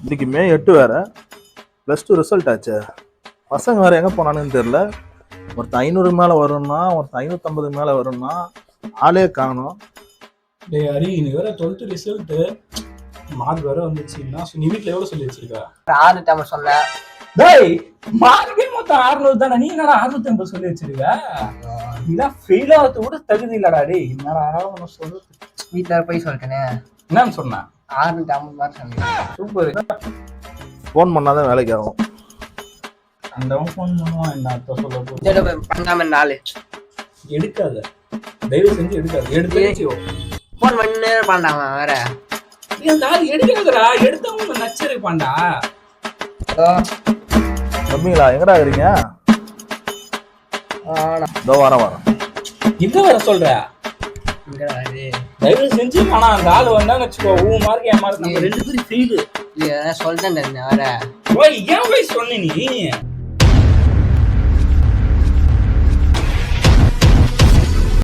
இன்னைக்கு மே 8 வேற, +2 ரிசல்ட் ஆச்சு. பசங்க வேற எங்க போனானுன்னு தெரியல. ஒருத்தன் 500 மேல வரும்னா, ஒருத்தன் 550 மேல வரும்னா, ஆளே காணும். டேய் ஹரி, நீ வேற 12th ரிசல்ட் மார்க் வேற வந்துச்சுன்னா நீ வீட்ல எவ்வளவு சொல்லி வச்சிருக்க? 650 சொன்ன. டேய் மார்க்கே மொத்தம் 600 தானே, நீ என்னடா 650 சொல்லி வச்சிருக்க? நீதான் ஃபெயில் ஆகிறது கூட தகுதி இல்லடா. டேய் என்னடா ஒன்னு சொல்லு. வீட்டுல போய் சொல்லிட்டேனே. என்னன்னு சொன்னா? 650 மார்க் சொன்னேன். சூப்பர். ஃபோன் பண்ணாதான் வேலைக்கு ஆகும். அந்தவன் ஃபோன் பண்ணுவான், என்ன அர்த்தம் சொல்ல போகுது? பண்ணாம நாலு எடுக்காத, தயவு செஞ்சு எடுக்காது. எடுத்து ஃபோன் பண்ணி பண்ணாங்க வேற. அந்த ஆள் எடுக்காதடா, எடுத்தவங்க நச்சரிப்பான்டா. தம்பிங்களா எங்கடா இருக்கீங்க? இதோ வரேன். எங்க வர சொல்ற? தயவு செஞ்சு ஆனா அந்த ஆள் வந்தான்னு வச்சுக்கோ, உன் மார்க் என் மார்க் நம்ம 2 பேரும் ஃபெயில். சொல்லிட்டேன் வேற. ஏன் போய் சொன்ன நீ?